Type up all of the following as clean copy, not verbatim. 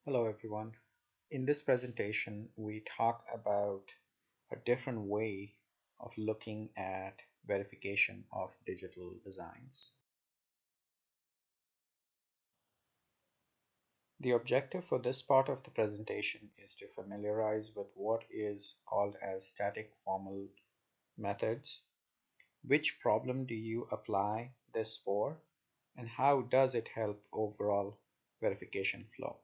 Hello everyone. In this presentation, we talk about a different way of looking at verification of digital designs. The objective for this part of the presentation is to familiarize with what is called as static formal methods, which problem do you apply this for, and how does it help overall verification flow.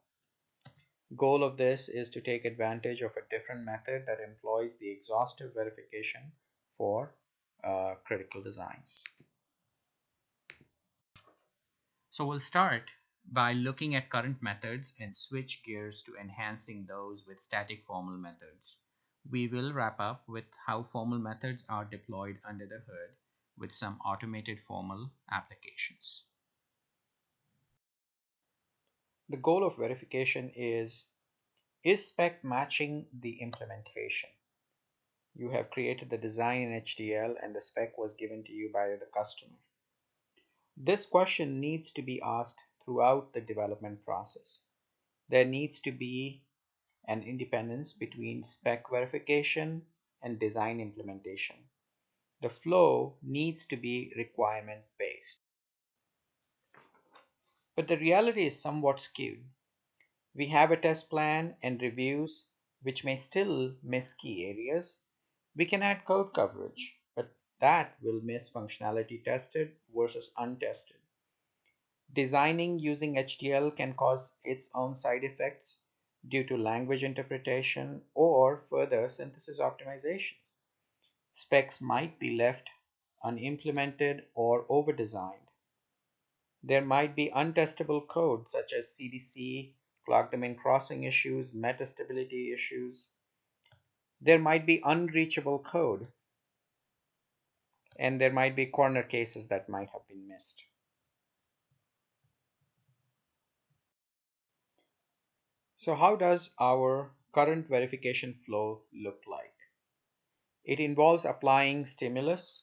Goal of this is to take advantage of a different method that employs the exhaustive verification for critical designs. So we'll start by looking at current methods and switch gears to enhancing those with static formal methods. We will wrap up with how formal methods are deployed under the hood with some automated formal applications. The goal of verification is spec matching the implementation? You have created the design in HDL and the spec was given to you by the customer. This question needs to be asked throughout the development process. There needs to be an independence between spec verification and design implementation. The flow needs to be requirement based. But the reality is somewhat skewed. We have a test plan and reviews which may still miss key areas. We can add code coverage, but that will miss functionality tested versus untested. Designing using HDL can cause its own side effects due to language interpretation or further synthesis optimizations. Specs might be left unimplemented or overdesigned. There might be untestable code such as CDC, clock domain crossing issues, metastability issues. There might be unreachable code, and there might be corner cases that might have been missed. So how does our current verification flow look like? It involves applying stimulus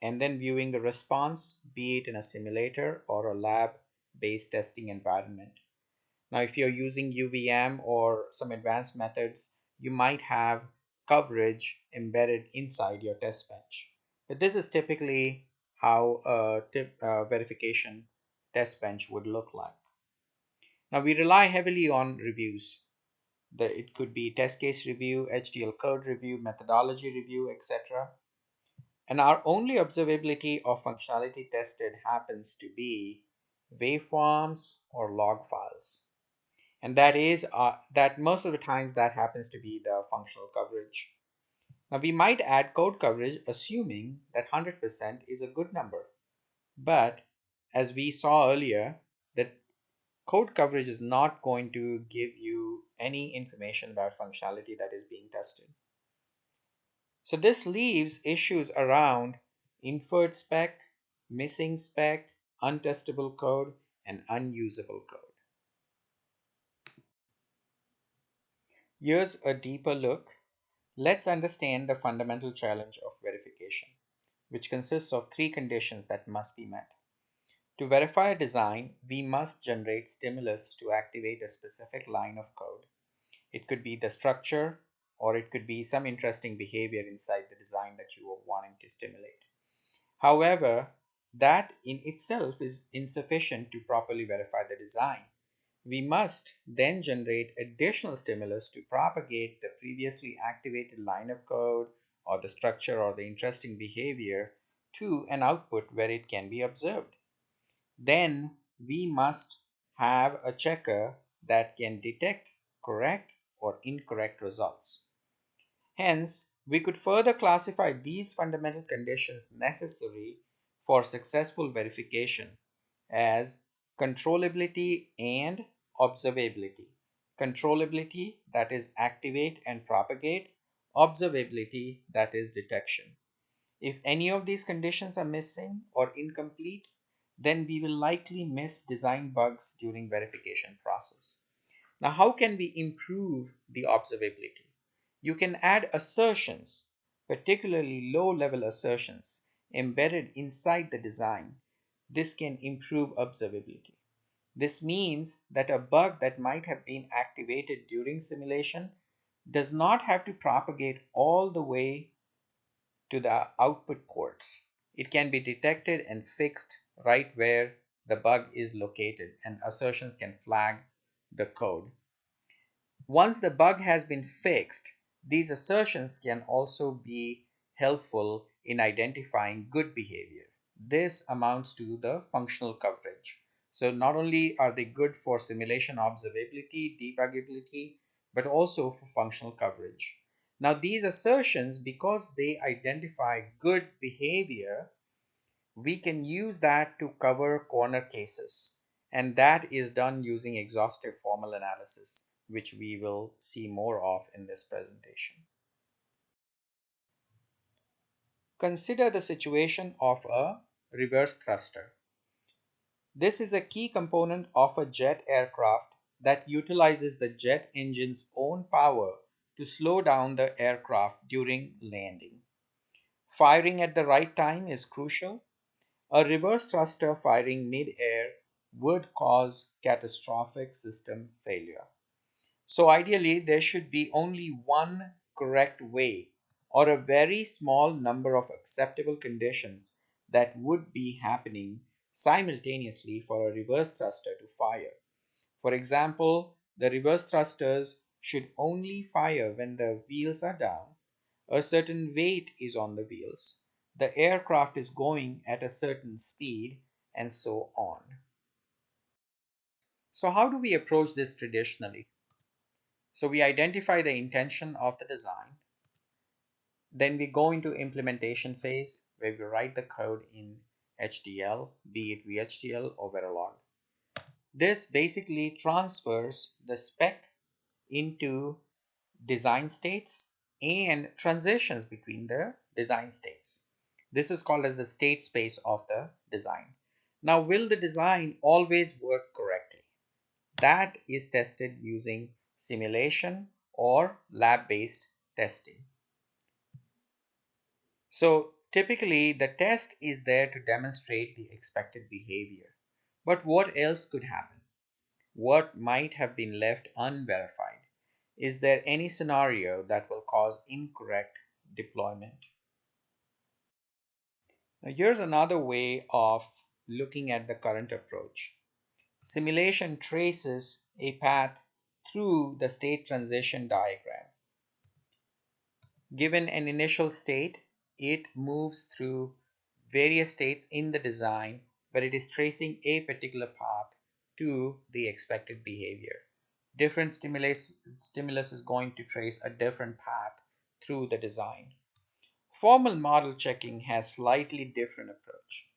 and then viewing the response, be it in a simulator or a lab-based testing environment. Now, if you're using UVM or some advanced methods, you might have coverage embedded inside your test bench. But this is typically how a verification test bench would look like. Now, we rely heavily on reviews. It could be test case review, HDL code review, methodology review, etc. And our only observability of functionality tested happens to be waveforms or log files. And that most of the time that happens to be the functional coverage. Now we might add code coverage assuming that 100% is a good number. But as we saw earlier, that code coverage is not going to give you any information about functionality that is being tested. So this leaves issues around inferred spec, missing spec, untestable code, and unusable code. Here's a deeper look. Let's understand the fundamental challenge of verification, which consists of three conditions that must be met. To verify a design, we must generate stimulus to activate a specific line of code. It could be the structure, or it could be some interesting behavior inside the design that you are wanting to stimulate. However, that in itself is insufficient to properly verify the design. We must then generate additional stimulus to propagate the previously activated line of code or the structure or the interesting behavior to an output where it can be observed. Then we must have a checker that can detect correct or incorrect results. Hence, we could further classify these fundamental conditions necessary for successful verification as controllability and observability. Controllability, that is activate and propagate; observability, that is detection. If any of these conditions are missing or incomplete, then we will likely miss design bugs during verification process. Now, how can we improve the observability? You can add assertions, particularly low-level assertions, embedded inside the design. This can improve observability. This means that a bug that might have been activated during simulation does not have to propagate all the way to the output ports. It can be detected and fixed right where the bug is located, and assertions can flag the code. Once the bug has been fixed, these assertions can also be helpful in identifying good behavior. This amounts to the functional coverage. So not only are they good for simulation observability, debuggability, but also for functional coverage. Now these assertions, because they identify good behavior, we can use that to cover corner cases, and that is done using exhaustive formal analysis, which we will see more of in this presentation. Consider the situation of a reverse thruster. This is a key component of a jet aircraft that utilizes the jet engine's own power to slow down the aircraft during landing. Firing at the right time is crucial. A reverse thruster firing mid-air would cause catastrophic system failure. So ideally, there should be only one correct way or a very small number of acceptable conditions that would be happening simultaneously for a reverse thruster to fire. For example, the reverse thrusters should only fire when the wheels are down, a certain weight is on the wheels, the aircraft is going at a certain speed, and so on. So how do we approach this traditionally? So we identify the intention of the design. Then we go into implementation phase where we write the code in HDL, be it VHDL or Verilog. This basically transfers the spec into design states and transitions between the design states. This is called as the state space of the design. Now, will the design always work correctly? That is tested using simulation or lab-based testing. So typically the test is there to demonstrate the expected behavior. But what else could happen? What might have been left unverified? Is there any scenario that will cause incorrect deployment? Now, here's another way of looking at the current approach. Simulation traces a path through the state transition diagram. Given an initial state, it moves through various states in the design, but it is tracing a particular path to the expected behavior. Different stimulus is going to trace a different path through the design. Formal model checking has slightly different approach.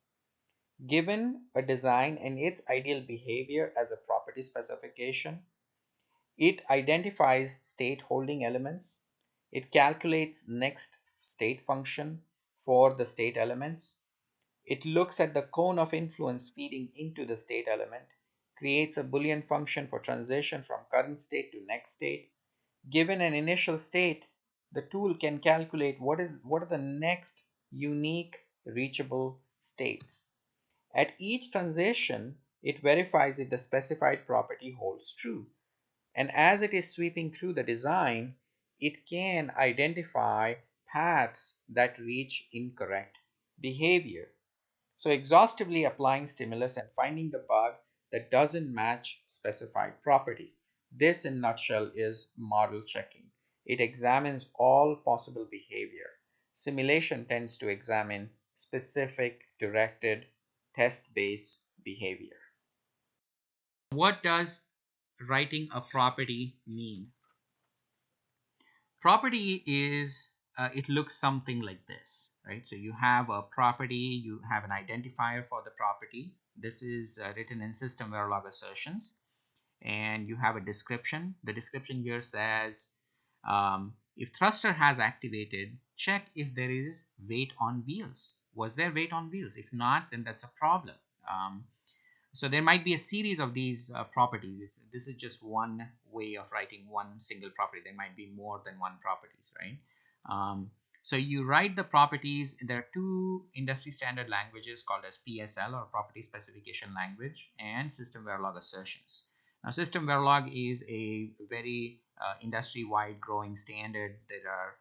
Given a design and its ideal behavior as a property specification, it identifies state holding elements. It calculates next state function for the state elements. It looks at the cone of influence feeding into the state element, creates a Boolean function for transition from current state to next state. Given an initial state, the tool can calculate what are the next unique reachable states. At each transition, it verifies if the specified property holds true. And as it is sweeping through the design, it can identify paths that reach incorrect behavior. So exhaustively applying stimulus and finding the bug that doesn't match specified property. This in nutshell is model checking. It examines all possible behavior. Simulation tends to examine specific directed test-based behavior. What does writing a property mean? Property is, it looks something like this, right? So you have a property, you have an identifier for the property. This is written in system Verilog assertions, and you have a description. The description here says, if thruster has activated, check if there is weight on wheels. Was there weight on wheels? If not, then that's a problem. So there might be a series of these properties. This is just one way of writing one single property. There might be more than one properties, right? So you write the properties. There are two industry standard languages called as PSL, or Property Specification Language, and System Verilog Assertions. Now, System Verilog is a very industry-wide growing standard. There are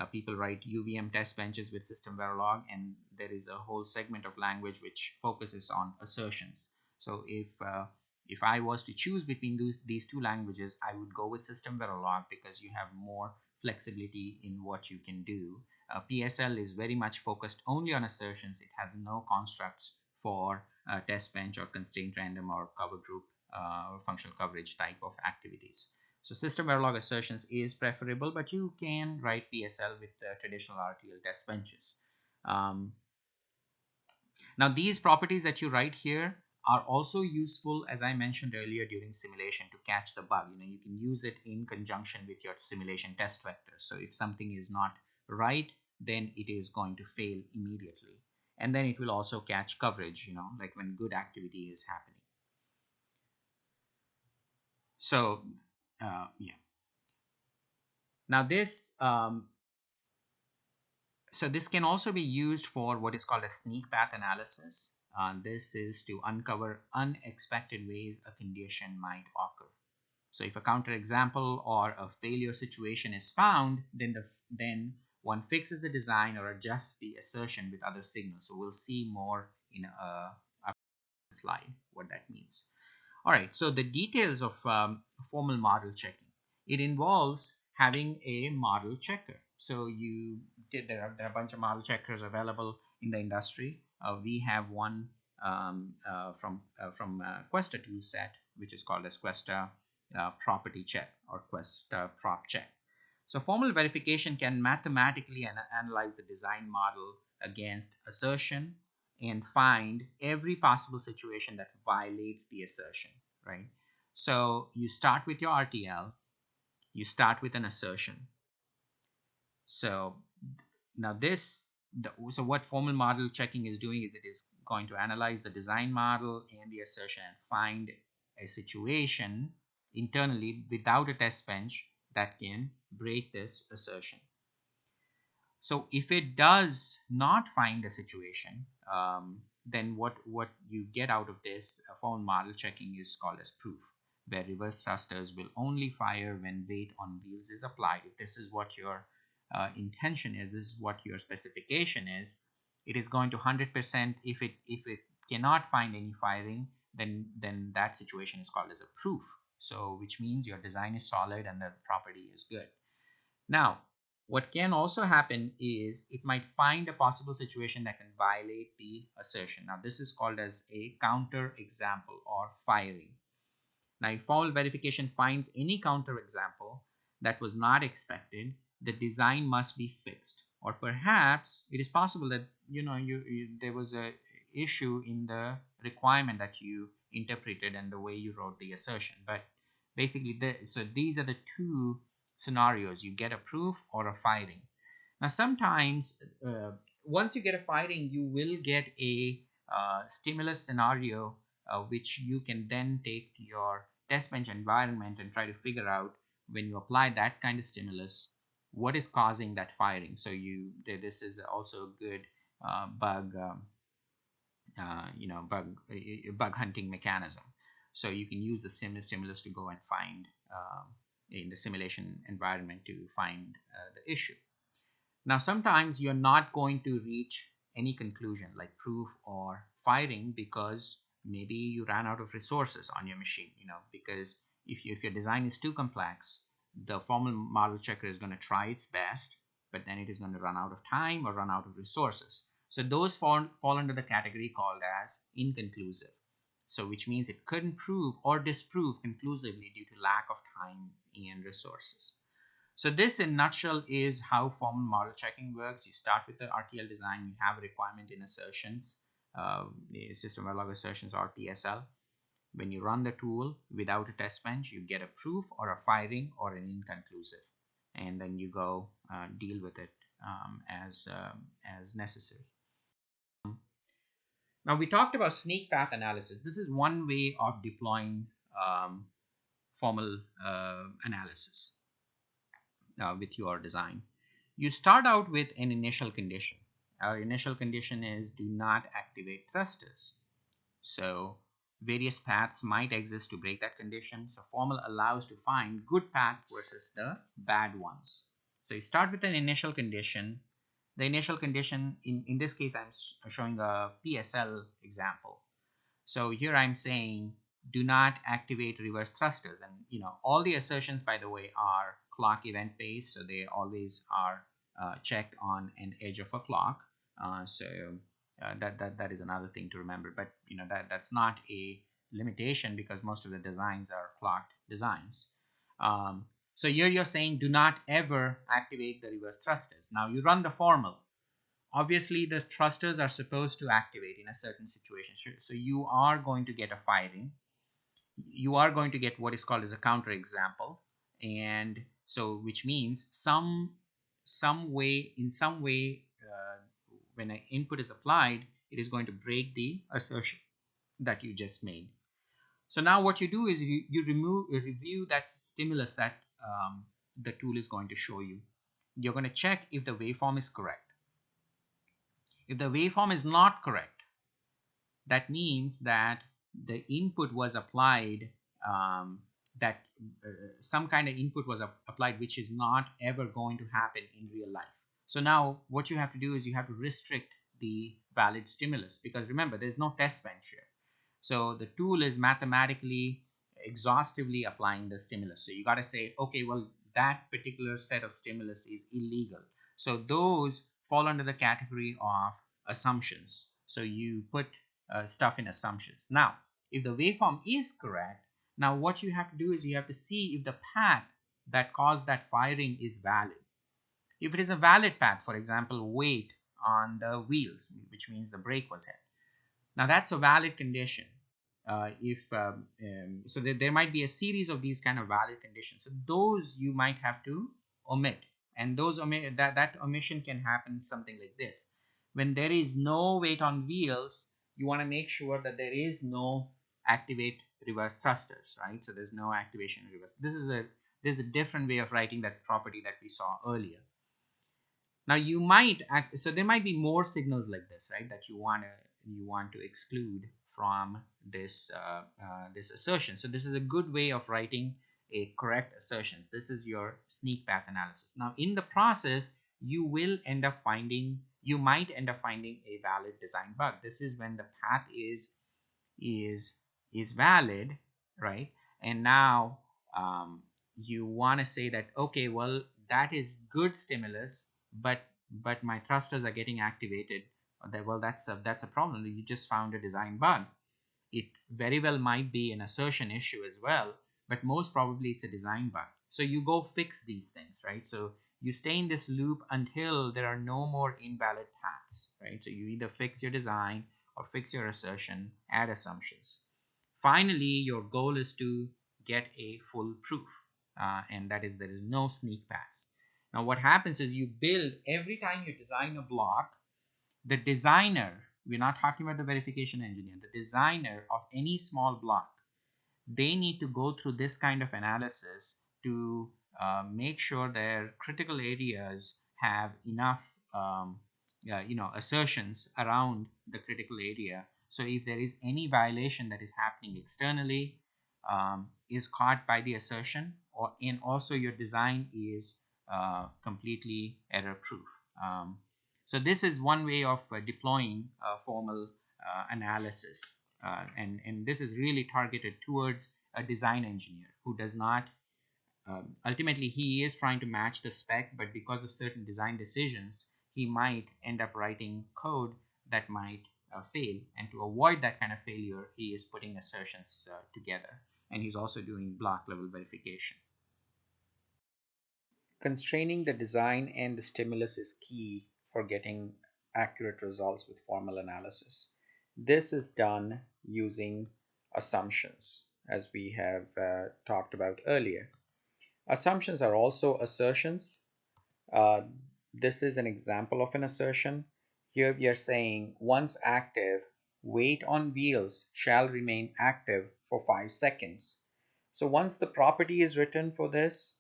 people write UVM test benches with System Verilog, and there is a whole segment of language which focuses on assertions. So if I was to choose between these two languages, I would go with System Verilog because you have more flexibility in what you can do. PSL is very much focused only on assertions. It has no constructs for test bench or constraint random or cover group or functional coverage type of activities. So system Verilog assertions is preferable, but you can write PSL with traditional RTL test benches. Now these properties that you write here are also useful, as I mentioned earlier, during simulation to catch the bug. You can use it in conjunction with your simulation test vectors. So if something is not right, then it is going to fail immediately. And then it will also catch coverage, like when good activity is happening. So, yeah. Now this So this can also be used for what is called a sneak path analysis. This is to uncover unexpected ways a condition might occur. So if a counterexample or a failure situation is found, then one fixes the design or adjusts the assertion with other signals. So we'll see more in a slide what that means. All right, so the details of formal model checking. It involves having a model checker. So there are a bunch of model checkers available in the industry. We have one from Questa toolset, which is called as Questa property check or Questa prop check. So formal verification can mathematically analyze the design model against assertion and find every possible situation that violates the assertion, right? So you start with your RTL, you start with an assertion. So now so what formal model checking is doing is it is going to analyze the design model and the assertion and find a situation internally without a test bench that can break this assertion. So if it does not find a situation, then what you get out of this formal model checking is called as proof, where reverse thrusters will only fire when weight on wheels is applied. If this is what your intention is, this is what your specification is, it is going to 100%. If it cannot find any firing, then that situation is called as a proof. So which means your design is solid and the property is good. Now, what can also happen is it might find a possible situation that can violate the assertion. Now, this is called as a counter example or firing. Now, if formal verification finds any counter example that was not expected, the design must be fixed. Or perhaps it is possible that there was a issue in the requirement that you interpreted and the way you wrote the assertion. But basically, so these are the two scenarios. You get a proof or a firing. Now, sometimes once you get a firing, you will get a stimulus scenario, which you can then take to your test bench environment and try to figure out, when you apply that kind of stimulus, what is causing that firing. So this is also a good bug bug hunting mechanism. So you can use the stimulus to go and find in the simulation environment to find the issue. Now, sometimes you're not going to reach any conclusion like proof or firing because maybe you ran out of resources on your machine, because if your design is too complex, the formal model checker is going to try its best, but then it is going to run out of time or run out of resources. So those fall under the category called as inconclusive. So which means it couldn't prove or disprove conclusively due to lack of time and resources. So this in a nutshell is how formal model checking works. You start with the RTL design, you have a requirement in assertions, the system Verilog assertions or PSL. When you run the tool without a test bench, you get a proof or a firing or an inconclusive. And then you go deal with it as necessary. Now we talked about sneak path analysis. This is one way of deploying formal analysis with your design. You start out with an initial condition. Our initial condition is do not activate thrusters. So various paths might exist to break that condition. So formal allows to find good path versus the bad ones. So you start with an initial condition. The initial condition, in this case, I'm showing a PSL example. So here I'm saying do not activate reverse thrusters. And all the assertions, by the way, are clock event based. So they always are checked on an edge of a clock. That is another thing to remember. But that's not a limitation because most of the designs are clocked designs. So here you're saying do not ever activate the reverse thrusters. Now you run the formal. Obviously, the thrusters are supposed to activate in a certain situation. So you are going to get a firing. You are going to get what is called as a counter example, and so which means some way when an input is applied, it is going to break the assertion that you just made. So now what you do is you review that stimulus that the tool is going to show you. You're going to check if the waveform is correct. If the waveform is not correct, that means that the input was applied, that some kind of input was applied which is not ever going to happen in real life. So now what you have to do is you have to restrict the valid stimulus, because remember, there's no test bench here. So the tool is mathematically exhaustively applying the stimulus. So you got to say, okay, well, that particular set of stimulus is illegal. So those fall under the category of assumptions. So you put stuff in assumptions. Now, if the waveform is correct, now what you have to do is you have to see if the path that caused that firing is valid. If it is a valid path, for example, weight on the wheels, which means the brake was hit. Now that's a valid condition. So there might be a series of these kind of valid conditions. So those you might have to omit, and that omission can happen something like this. When there is no weight on wheels, you want to make sure that there is no activate reverse thrusters, right? So there's no activation reverse. This is a different way of writing that property that we saw earlier. Now you might so there might be more signals like this, right, that you want to exclude from this this assertion. So this is a good way of writing a correct assertion. This is your sneak path analysis. Now in the process, you might end up finding a valid design bug. This is when the path is valid, right? And now you want to say that, okay, well, that is good stimulus, but my thrusters are getting activated. Well, that's a problem. You just found a design bug. It very well might be an assertion issue as well, but most probably it's a design bug. So you go fix these things, right? So you stay in this loop until there are no more invalid paths, right? So you either fix your design or fix your assertion, add assumptions. Finally, your goal is to get a full proof, and that is there is no sneak paths. Now what happens is you build, every time you design a block, the designer, we're not talking about the verification engineer, the designer of any small block, they need to go through this kind of analysis to make sure their critical areas have enough assertions around the critical area. So if there is any violation that is happening externally, is caught by the assertion, and also your design is completely error proof. So this is one way of deploying formal analysis, and this is really targeted towards a design engineer who does not ultimately he is trying to match the spec, but because of certain design decisions, he might end up writing code that might fail. And to avoid that kind of failure, he is putting assertions together, and he's also doing block level verification. Constraining the design and the stimulus is key for getting accurate results with formal analysis. This is done using assumptions, as we have talked about earlier. Assumptions are also assertions. Uh, this is an example of an assertion. Here we are saying once active, weight on wheels shall remain active for 5 seconds. So once the property is written for this,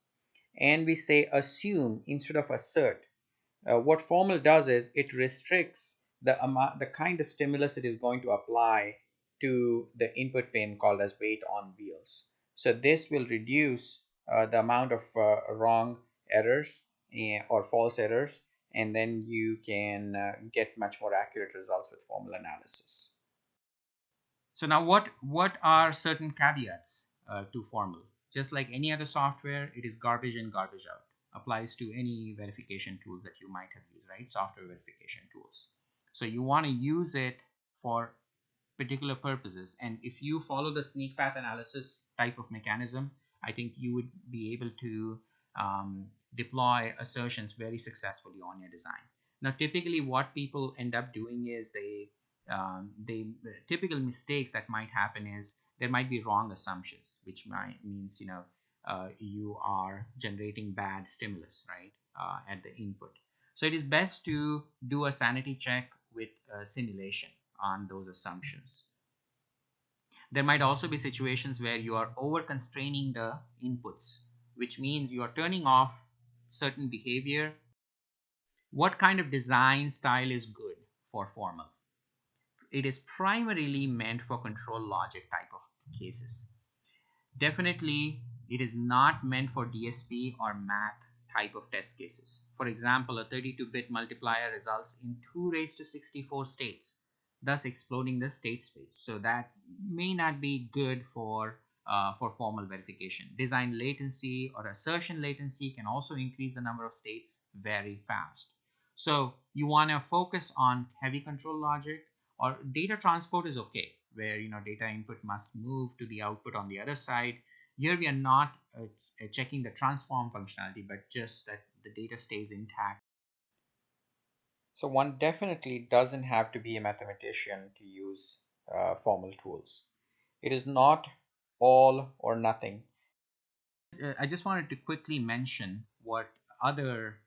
and we say assume instead of assert, What formal does is it restricts the kind of stimulus it is going to apply to the input pin called as weight on wheels. So this will reduce the amount of wrong errors or false errors, and then you can get much more accurate results with formal analysis. So now what are certain caveats to formal? Just like any other software, it is garbage in, garbage out. Applies to any verification tools that you might have used, right? Software verification tools. So you want to use it for particular purposes. And if you follow the sneak path analysis type of mechanism, I think you would be able to deploy assertions very successfully on your design. Now, typically, what people end up doing is they typical mistakes that might happen is there might be wrong assumptions, which might means you are generating bad stimulus, right, at the input. So it is best to do a sanity check with simulation on those assumptions. There might also be situations where you are over constraining the inputs, which means you are turning off certain behavior. What kind of design style is good for formal? It is primarily meant for control logic type of cases. Definitely, it is not meant for DSP or math type of test cases. For example, a 32-bit multiplier results in 2 raised to 64 states, thus exploding the state space. So that may not be good for formal verification. Design latency or assertion latency can also increase the number of states very fast. So you want to focus on heavy control logic, or data transport is okay, where data input must move to the output on the other side. Here we are not checking the transform functionality, but just that the data stays intact. So one definitely doesn't have to be a mathematician to use formal tools. It is not all or nothing. I just wanted to quickly mention what other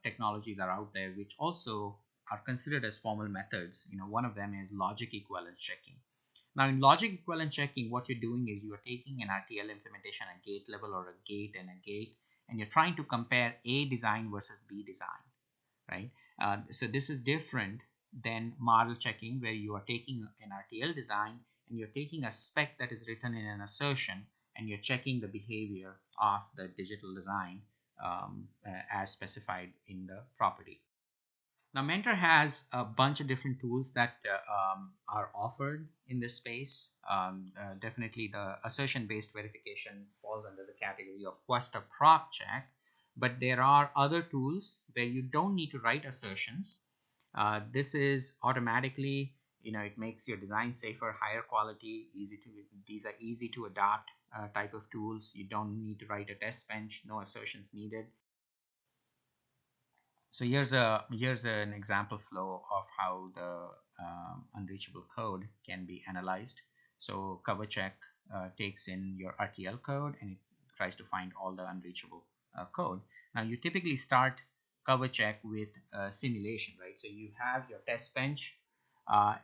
technologies are out there which also are considered as formal methods. One of them is logic equivalence checking. Now, in logic equivalence checking, what you're doing is you are taking an RTL implementation at gate level or a gate and a gate, and you're trying to compare A design versus B design, right? So this is different than model checking, where you are taking an RTL design and you're taking a spec that is written in an assertion, and you're checking the behavior of the digital design as specified in the property. Now, Mentor has a bunch of different tools that are offered in this space. Definitely, the assertion-based verification falls under the category of Questa prop check, but there are other tools where you don't need to write assertions. This is automatically, it makes your design safer, higher quality, these are easy to adopt type of tools. You don't need to write a test bench, no assertions needed. So here's an example flow of how the unreachable code can be analyzed. So cover check takes in your RTL code and it tries to find all the unreachable code. Now you typically start cover check with simulation, right? So you have your test bench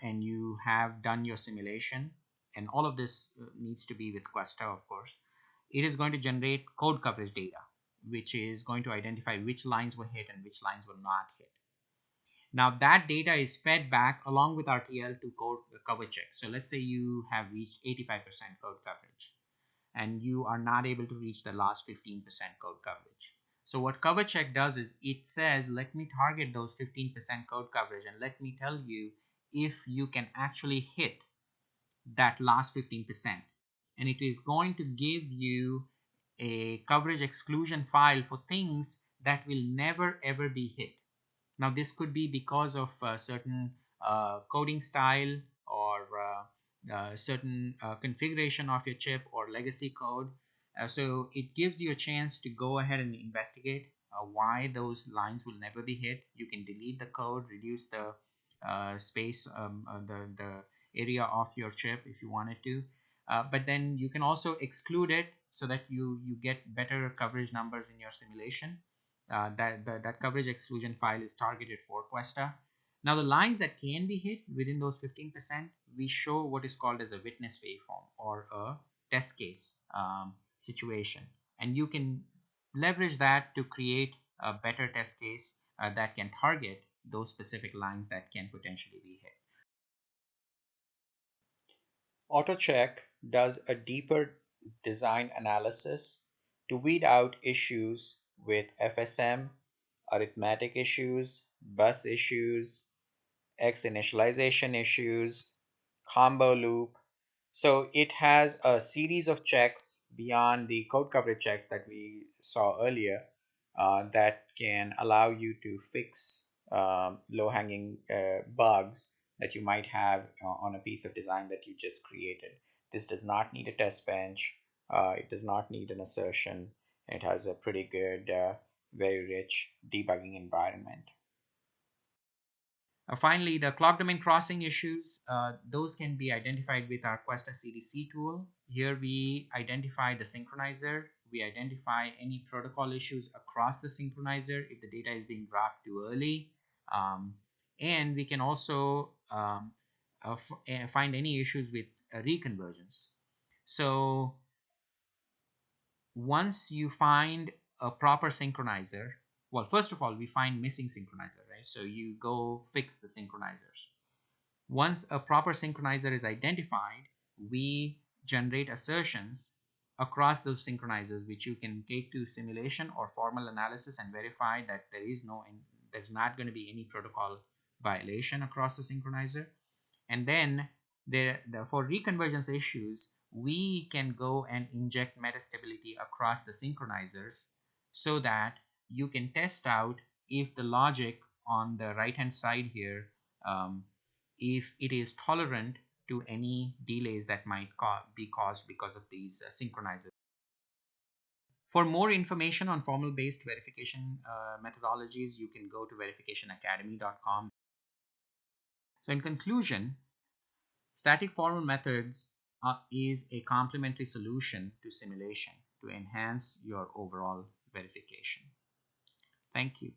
and you have done your simulation, and all of this needs to be with Questa, of course. It is going to generate code coverage data, which is going to identify which lines were hit and which lines were not hit. Now that data is fed back along with RTL to code cover check. So let's say you have reached 85% code coverage and you are not able to reach the last 15% code coverage. So what cover check does is it says, let me target those 15% code coverage and let me tell you if you can actually hit that last 15%. And it is going to give you a coverage exclusion file for things that will never ever be hit. Now, this could be because of certain coding style or certain configuration of your chip or legacy code. So it gives you a chance to go ahead and investigate why those lines will never be hit. You can delete the code, reduce the space, the area of your chip if you wanted to. But then you can also exclude it so that you get better coverage numbers in your simulation. That coverage exclusion file is targeted for Questa. Now the lines that can be hit within those 15%, we show what is called as a witness waveform or a test case situation. And you can leverage that to create a better test case that can target those specific lines that can potentially be hit. AutoCheck does a deeper design analysis to weed out issues with FSM, arithmetic issues, bus issues, X initialization issues, combo loop. So it has a series of checks beyond the code coverage checks that we saw earlier that can allow you to fix low-hanging bugs that you might have on a piece of design that you just created. This does not need a test bench. It does not need an assertion. It has a pretty good, very rich debugging environment. Finally, the clock domain crossing issues, those can be identified with our Questa CDC tool. Here we identify the synchronizer. We identify any protocol issues across the synchronizer if the data is being wrapped too early. And we can also find any issues with reconversions. So once you find a proper synchronizer, well, first of all, we find missing synchronizer, right? So you go fix the synchronizers. Once a proper synchronizer is identified, we generate assertions across those synchronizers, which you can take to simulation or formal analysis and verify that there's not going to be any protocol violation across the synchronizer. And then for reconvergence issues, we can go and inject metastability across the synchronizers so that you can test out if the logic on the right hand side here, if it is tolerant to any delays that might be caused because of these synchronizers. For more information on formal based verification methodologies, you can go to verificationacademy.com. So in conclusion, static formal methods is a complementary solution to simulation to enhance your overall verification. Thank you.